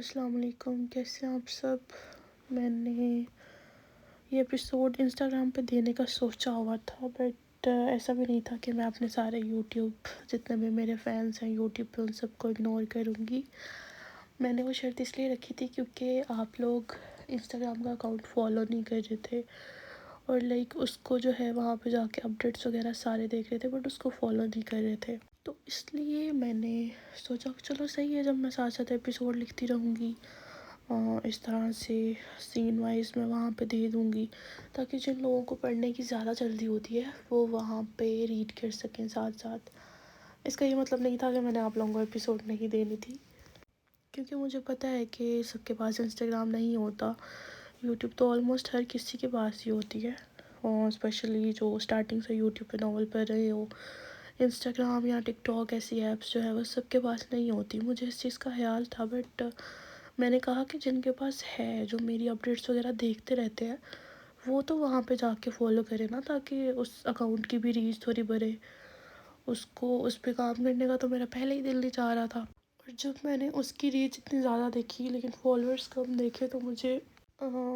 السلام علیکم، کیسے ہیں آپ سب؟ میں نے یہ ایپیسوڈ انسٹاگرام پہ دینے کا سوچا ہوا تھا، بٹ ایسا بھی نہیں تھا کہ میں اپنے سارے یوٹیوب جتنے بھی میرے فینس ہیں یوٹیوب پہ ان سب کو اگنور کروں گی۔ میں نے وہ شرط اس لیے رکھی تھی کیونکہ آپ لوگ انسٹاگرام کا اکاؤنٹ فالو نہیں کر رہے تھے اور اس کو جو ہے وہاں پہ جا کے اپڈیٹس وغیرہ سارے دیکھ رہے تھے بٹ اس کو فالو نہیں کر رہے تھے، تو اس لیے میں نے سوچا چلو صحیح ہے، جب میں ساتھ ساتھ ایپیسوڈ لکھتی رہوں گی اس طرح سے سین وائز میں وہاں پہ دے دوں گی تاکہ جن لوگوں کو پڑھنے کی زیادہ جلدی ہوتی ہے وہ وہاں پہ ریڈ کر سکیں ساتھ ساتھ۔ اس کا یہ مطلب نہیں تھا کہ میں نے آپ لوگوں کو ایپیسوڈ نہیں دینی تھی، کیونکہ مجھے پتہ ہے کہ سب کے پاس انسٹاگرام نہیں ہوتا۔ یوٹیوب تو آلموسٹ ہر کسی کے پاس ہی ہوتی ہے، اور اسپیشلی جو اسٹارٹنگ سے یوٹیوب پہ ناول پڑھ رہے ہو، انسٹاگرام یا ٹک ٹاک ایسی ایپس جو ہے وہ سب کے پاس نہیں ہوتی۔ مجھے اس چیز کا خیال تھا، بٹ میں نے کہا کہ جن کے پاس ہے، جو میری اپڈیٹس وغیرہ دیکھتے رہتے ہیں، وہ تو وہاں پہ جا کے فالو کرے نا، تاکہ اس اکاؤنٹ کی بھی ریچ تھوڑی بڑھے۔ اس پہ کام کرنے کا تو میرا پہلے ہی دل نہیں چاہ رہا تھا، اور جب میں نے اس کی ریچ اتنی زیادہ دیکھی لیکن فالوورس کم دیکھے تو مجھے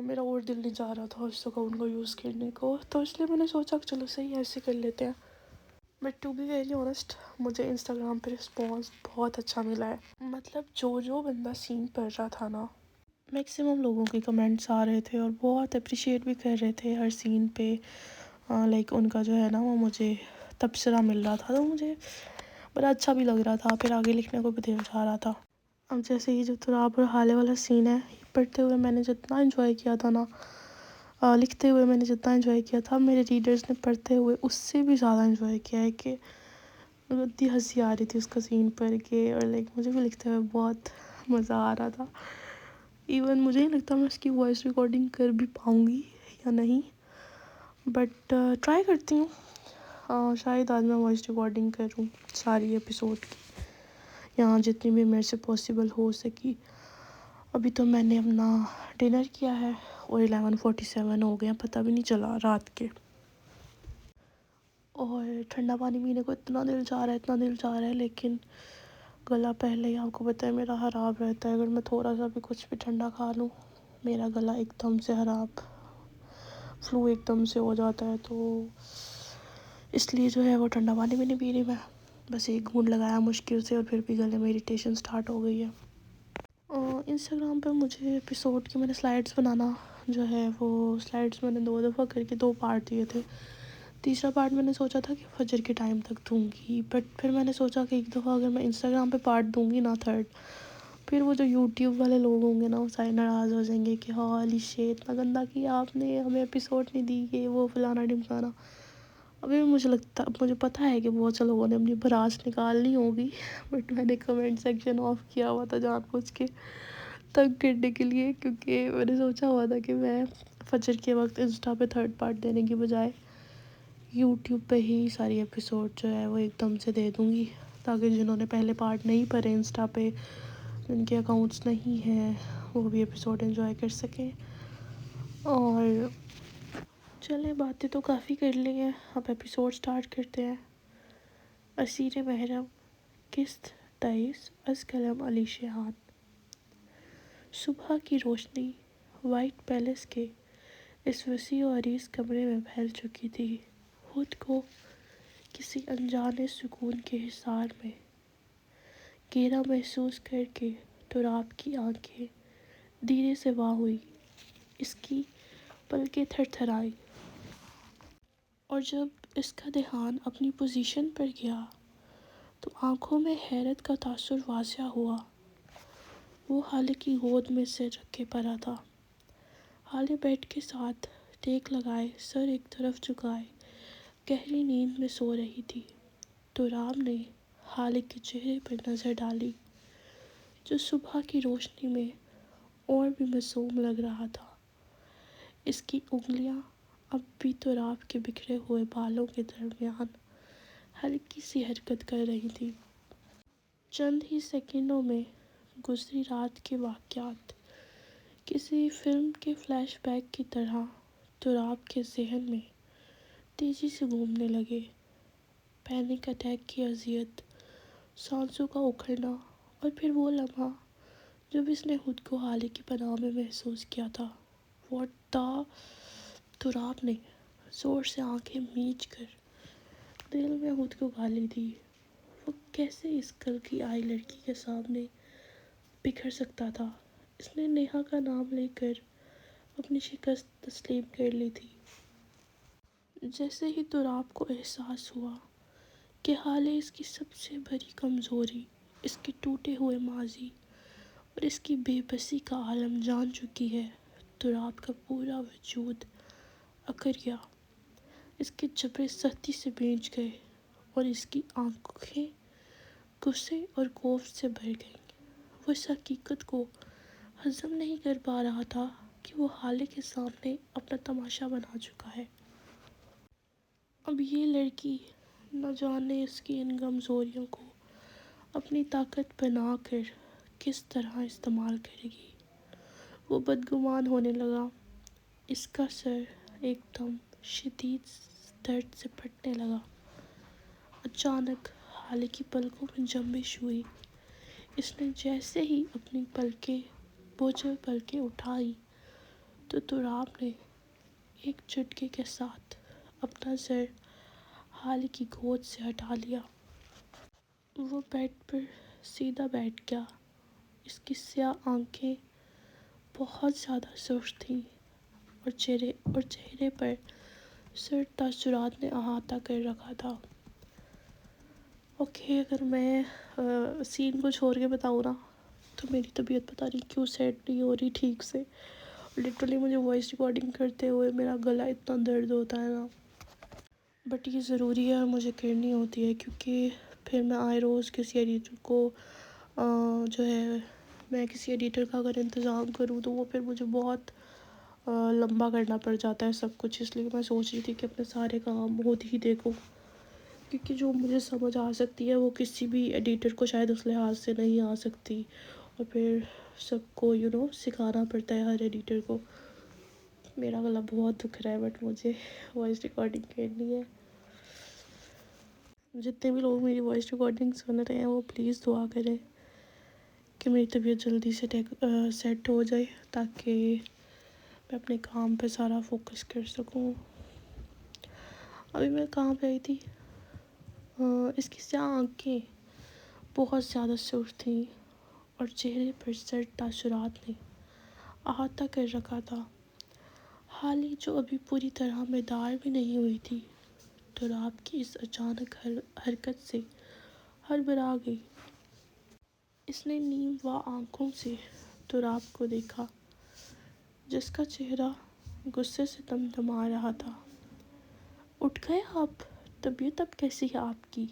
میرا اور دل نہیں چاہ رہا تھا اس اکاؤنٹ کو یوز کرنے کو، تو اس لیے میں نے سوچا کہ چلو صحیح ہے، ایسے کر لیتے ہیں۔ But to be very honest, مجھے انسٹاگرام پہ رسپانس بہت اچھا ملا ہے۔ مطلب جو بندہ سین پڑھ رہا تھا نا، میکسیمم لوگوں کے کمنٹس آ رہے تھے اور بہت اپریشیٹ بھی کر رہے تھے ہر سین پہ، ان کا جو ہے نا وہ مجھے تبصرہ مل رہا تھا، تو مجھے بڑا اچھا بھی لگ رہا تھا، پھر آگے لکھنے کو بھی دل چاہ رہا تھا۔ اب جیسے یہ جو تراب اور حالے والا سین ہے، پڑھتے ہوئے میں نے جتنا انجوائے کیا تھا نا، لکھتے ہوئے میں نے جتنا انجوائے کیا تھا، میرے ریڈرز نے پڑھتے ہوئے اس سے بھی زیادہ انجوائے کیا ہے، کہ اتنی ہنسی آ رہی تھی اس کا سین پڑھ کے، اور مجھے بھی لکھتے ہوئے بہت مزہ آ رہا تھا۔ ایون مجھے نہیں لگتا میں اس کی وائس ریکارڈنگ کر بھی پاؤں گی یا نہیں، بٹ ٹرائی کرتی ہوں۔ شاید آج میں وائس ریکارڈنگ کروں ساری ایپیسوڈ کی، یہاں جتنی بھی میرے سے پاسبل ہو سکی۔ ابھی تو میں نے اپنا ڈنر کیا ہے اور 11:47 ہو گیا، پتہ بھی نہیں چلا رات کے، اور ٹھنڈا پانی پینے کو اتنا دل چاہ رہا ہے، لیکن گلا پہلے ہی آپ کو پتہ ہے میرا خراب رہتا ہے، اگر میں تھوڑا سا بھی کچھ بھی ٹھنڈا کھا لوں میرا گلا ایک دم سے خراب، فلو ایک دم سے ہو جاتا ہے، تو اس لیے جو ہے وہ ٹھنڈا پانی بھی نہیں پی رہی میں، بس ایک گھونٹ لگایا مشکل سے اور پھر بھی گلے میں اریٹیشن سٹارٹ ہو گئی ہے۔ اور انسٹاگرام پہ مجھے ایپیسوڈ کی میں نے سلائڈس بنانا جو ہے، وہ سلائڈس میں نے 2 دفعہ کر کے 2 پارٹ دیے تھے۔ تیسرا پارٹ میں نے سوچا تھا کہ فجر کے ٹائم تک دوں گی، بٹ پھر میں نے سوچا کہ ایک دفعہ اگر میں انسٹاگرام پہ پارٹ دوں گی نا تھرڈ، پھر وہ جو یوٹیوب والے لوگ ہوں گے نا وہ سارے ناراض ہو جائیں گے کہ ہاں علیشے اتنا گندا کیا آپ نے، ہمیں ایپیسوڈ نہیں دی، کہ وہ فلانا ڈھمکانا۔ ابھی مجھے پتہ ہے کہ بہت سے لوگوں نے اپنی بھڑاس نکالنی ہوگی، بٹ میں نے کمنٹ سیکشن آف کیا ہوا تھا جان بوجھ کے تنگ کرنے کے لیے، کیونکہ میں نے سوچا ہوا تھا کہ میں فجر کے وقت انسٹا پہ تھرڈ پارٹ دینے کی بجائے یوٹیوب پہ ہی ساری ایپیسوڈ جو ہے وہ ایک دم سے دے دوں گی، تاکہ جنہوں نے پہلے پارٹ نہیں پڑھے انسٹا پہ، جن کے اکاؤنٹس نہیں ہیں، وہ بھی ایپیسوڈ انجوائے کر سکیں۔ اور چلیں باتیں تو کافی کر لی ہیں، اب ایپیسوڈ سٹارٹ کرتے ہیں۔ اسیر-e-Mehram، قسط 23 از قلم علیشے خان۔ صبح کی روشنی وائٹ پیلس کے اس وسیع و عریض کمرے میں پھیل چکی تھی، خود کو کسی انجانے سکون کے حصار میں گھیرا محسوس کر کے تراب کی آنکھیں دھیرے سے واہ ہوئی، اس کی پلکیں تھر تھرائیں، اور جب اس کا دھیان اپنی پوزیشن پر گیا تو آنکھوں میں حیرت کا تاثر واضح ہوا۔ وہ حالے کی گود میں سر رکھے پڑا تھا، حالے بیڈ کے ساتھ ٹیک لگائے سر ایک طرف جھکائے گہری نیند میں سو رہی تھی۔ تراب نے حالے کے چہرے پر نظر ڈالی، جو صبح کی روشنی میں اور بھی معصوم لگ رہا تھا۔ اس کی انگلیاں اب بھی تراب کے بکھرے ہوئے بالوں کے درمیان ہلکی سی حرکت کر رہی تھی۔ چند ہی سیکنڈوں میں گزری رات کے واقعات کسی فلم کے فلیش بیک کی طرح تراب کے ذہن میں تیزی سے گھومنے لگے۔ پینک اٹیک کی اذیت، سانسوں کا اکھڑنا، اور پھر وہ لمحہ جب اس نے خود کو حالے کی پناہ میں محسوس کیا تھا، واٹ دا، تراب نے زور سے آنکھیں میچ کر دل میں خود کو گالی دی۔ وہ کیسے اس کل کی آئی لڑکی کے سامنے بکھر سکتا تھا؟ اس نے نیہا کا نام لے کر اپنی شکست تسلیم کر لی تھی۔ جیسے ہی تراب کو احساس ہوا کہ حالے اس کی سب سے بڑی کمزوری، اس کے ٹوٹے ہوئے ماضی اور اس کی بے بسی کا عالم جان چکی ہے، تراب کا پورا وجود اکڑ گیا۔ اس کے جبڑے سختی سے بھیج گئے اور اس کی آنکھیں غصے اور خوف سے بھر گئیں۔ وہ اس حقیقت کو ہضم نہیں کر پا رہا تھا کہ وہ حالے کے سامنے اپنا تماشا بنا چکا ہے۔ اب یہ لڑکی نہ جانے اس کی ان کمزوریوں کو اپنی طاقت بنا کر کس طرح استعمال کرے گی۔ وہ بدگمان ہونے لگا۔ اس کا سر ایک دم شدید درد سے پھٹنے لگا۔ اچانک حالے کی پلکوں میں جنبش ہوئی۔ اس نے جیسے ہی اپنی بوجھل پلکیں اٹھائی تو تراب نے ایک جھٹکے کے ساتھ اپنا سر حالے کی گود سے ہٹا لیا۔ وہ بیڈ پر سیدھا بیٹھ گیا۔ اس کی سیاہ آنکھیں بہت زیادہ سرخ تھیں اور چہرے پر سرد تاثرات نے احاطہ کر رکھا تھا۔ اوکے، اگر میں سین کو چھوڑ کے بتاؤں نا تو میری طبیعت پتہ نہیں کیوں سیٹ نہیں ہو رہی ٹھیک سے۔ لٹرلی مجھے وائس ریکارڈنگ کرتے ہوئے میرا گلا اتنا درد ہوتا ہے نا، بٹ یہ ضروری ہے، مجھے کرنی ہوتی ہے کیونکہ پھر میں آئے روز کسی ایڈیٹر کو جو ہے میں کسی ایڈیٹر کا اگر انتظام کروں تو وہ پھر مجھے بہت لمبا کرنا پڑ جاتا ہے سب کچھ، اس لیے میں سوچ رہی تھی کہ اپنے سارے کام خود ہی دیکھوں، کیونکہ جو مجھے سمجھ آ سکتی ہے وہ کسی بھی ایڈیٹر کو شاید اس لحاظ سے نہیں آ سکتی، اور پھر سب کو سکھانا پڑتا ہے ہر ایڈیٹر کو۔ میرا گلا بہت دکھ رہا ہے بٹ مجھے وائس ریکارڈنگ کرنی ہے۔ جتنے بھی لوگ میری وائس ریکارڈنگ سن رہے ہیں وہ پلیز دعا کریں کہ میری طبیعت جلدی سے سیٹ ہو جائے تاکہ میں اپنے کام پہ سارا فوکس کر سکوں۔ ابھی میں کہاں پہ آئی تھی؟ اس کی سیاہ آنکھیں بہت زیادہ سرخ تھیں اور چہرے پر سرد تاثرات نے احاطہ کر رکھا تھا۔ حالی جو ابھی پوری طرح بیدار بھی نہیں ہوئی تھی، تراب کی اس اچانک حرکت سے ہڑبڑا گئی۔ اس نے نیم وا آنکھوں سے تراب کو دیکھا جس کا چہرہ غصے سے دمدما رہا تھا۔ اٹھ گئے آپ؟ طبیعت اب کیسی ہے آپ کی؟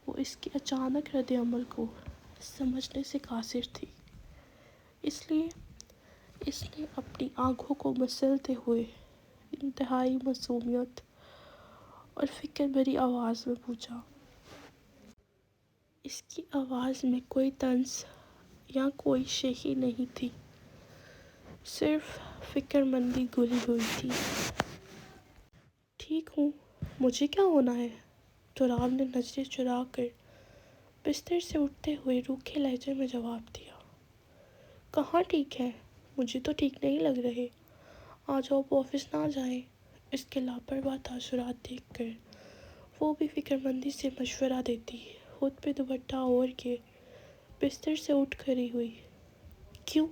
وہ اس کے اچانک رد عمل کو سمجھنے سے قاصر تھی، اس لیے اس نے اپنی آنکھوں کو مسلتے ہوئے انتہائی معصومیت اور فکر بھری آواز میں پوچھا۔ اس کی آواز میں کوئی طنز یا کوئی شیخی نہیں تھی، صرف فکر مندی گھلی ہوئی تھی۔ ٹھیک ہوں، مجھے کیا ہونا ہے؟ تراب نے نظریں چرا کر بستر سے اٹھتے ہوئے روکھے لہجے میں جواب دیا۔ کہاں ٹھیک ہے؟ مجھے تو ٹھیک نہیں لگ رہے۔ آج آپ آفس نہ جائیں۔ اس کے لاپرواہ تاثرات دیکھ کر وہ بھی فکر مندی سے مشورہ دیتی خود پہ دوپٹہ اوڑھ کے بستر سے اٹھ کھڑی ہوئی۔ کیوں؟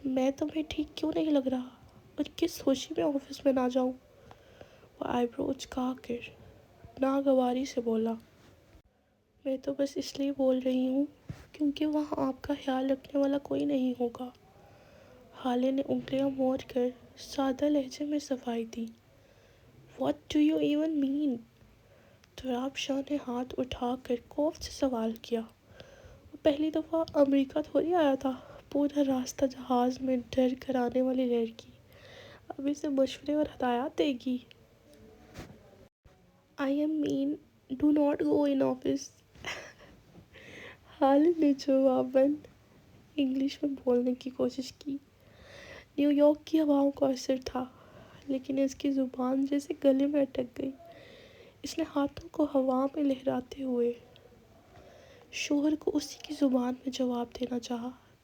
میں تمہیں ٹھیک کیوں نہیں لگ رہا اور کس خوشی میں آفس میں نہ جاؤں؟ وہ آئی برو اچکا کر ناگواری سے بولا۔ میں تو بس اس لیے بول رہی ہوں کیونکہ وہاں آپ کا خیال رکھنے والا کوئی نہیں ہوگا۔ حالے نے انگلیاں موڑ کر سادہ لہجے میں صفائی دی۔ What do you even mean؟ تراب شاہ نے ہاتھ اٹھا کر خوف سے سوال کیا۔ وہ پہلی دفعہ امریکہ تھوڑی آیا تھا، پورا راستہ جہاز میں ڈر کر آنے والی لڑکی اب اسے مشورے اور ہدایات دے گی۔ I mean, do not go in office۔ حالے نے جواباً انگلش میں بولنے کی کوشش کی۔ نیو یارک کی ہواؤں کا اثر تھا، لیکن اس کی زبان جیسے گلے میں اٹک گئی۔ اس نے ہاتھوں کو ہوا میں لہراتے ہوئے شوہر کو اسی کی زبان میں جواب دینا چاہا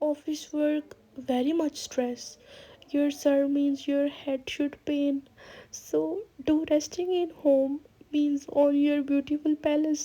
Office work, very much stress. Your sir means your head should pain. So, do resting in home means on your beautiful palace.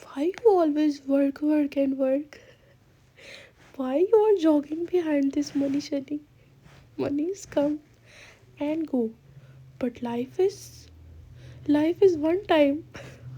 Why you always work and work? Why you are jogging behind this money shunny? Monies come and go, but life is one time.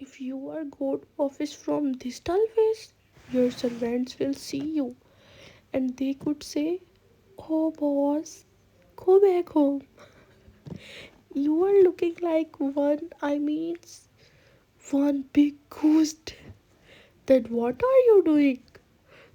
If you are go to office from this dull face, your servants will see you and they could say, "Oh boss, go back home. You are looking like one big ghost. Then what are you doing?"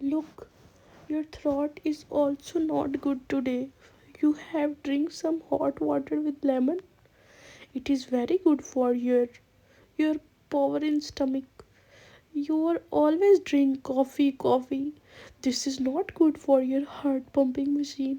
Look, your throat is also not good today. You have drink some hot water with lemon. It is very good for your power in stomach. You are always drink coffee. This is not good for your heart pumping machine.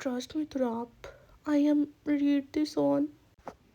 Trust me, Turab, I am read this on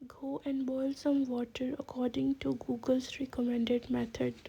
Go and boil some water according to Google's recommended method.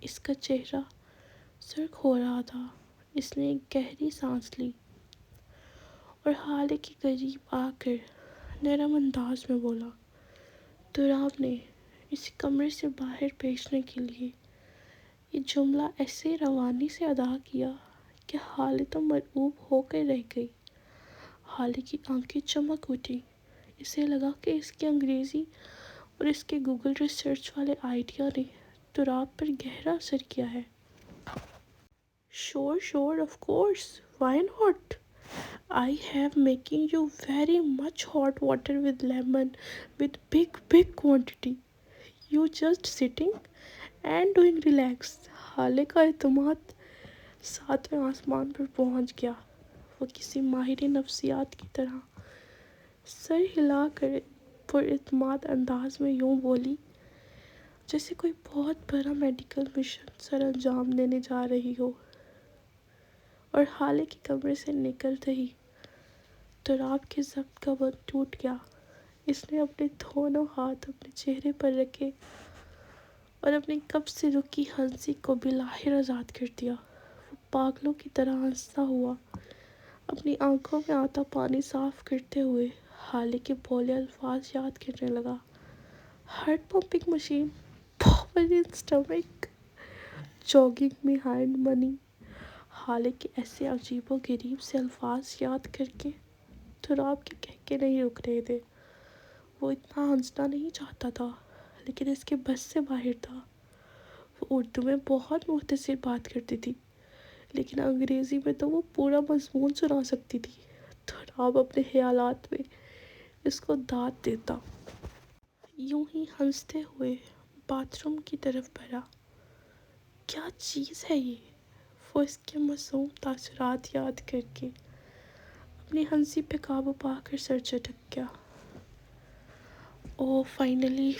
اس کا چہرہ سرخ ہو رہا تھا۔ اس نے ایک گہری سانس لی اور حالے کے قریب آ کر نرم انداز میں بولا۔ تراب نے اس کمرے سے باہر بھیجنے کے لیے یہ جملہ ایسے روانی سے ادا کیا کہ حالے تو مرعوب ہو کر رہ گئی۔ حالے کی آنکھیں چمک اٹھی۔ اسے لگا کہ اس کی انگریزی اور اس کے گوگل ریسرچ والے آئیڈیا نے تراب پر گہرا اثر کیا ہے۔ Sure, of course. Why not? I have making you very much hot water with lemon with big quantity. You just sitting and doing relax. حالے کا اعتماد ساتویں آسمان پر پہنچ گیا۔ وہ کسی ماہر نفسیات کی طرح سر ہلا کر پر اعتماد انداز میں یوں بولی جیسے کوئی بہت بڑا میڈیکل مشن سر انجام دینے جا رہی ہو۔ اور حالے کے کمرے سے نکلتے ہی تراب کے ضبط کا بند ٹوٹ گیا۔ اس نے اپنے دونوں ہاتھ اپنے چہرے پر رکھے اور اپنی کب سے رکی ہنسی کو بالآخر آزاد کر دیا۔ وہ پاگلوں کی طرح ہنستا ہوا اپنی آنکھوں میں آتا پانی صاف کرتے ہوئے حالے کے بولے الفاظ یاد کرنے لگا۔ ہارٹ پمپنگ مشین، پاور ان سٹمک، جاگنگ بیہائنڈ منی۔ حالے کے ایسے عجیب و غریب سے الفاظ یاد کر کے تراب کے کہکے نہیں رک رہے تھے۔ وہ اتنا ہنسنا نہیں چاہتا تھا لیکن اس کے بس سے باہر تھا۔ وہ اردو میں بہت مختصر بات کرتی تھی لیکن انگریزی میں تو وہ پورا مضمون سنا سکتی تھی۔ تراب اپنے خیالات میں اس کو داد دیتا۔ یوں ہی ہنستے ہوئے باتھ روم کی طرف بڑھا۔ کیا چیز ہے یہ؟ وہ اس کے معصوم تاثرات یاد کر کے اپنی ہنسی پہ قابو پا کر سر جھٹک گیا۔ فائنلی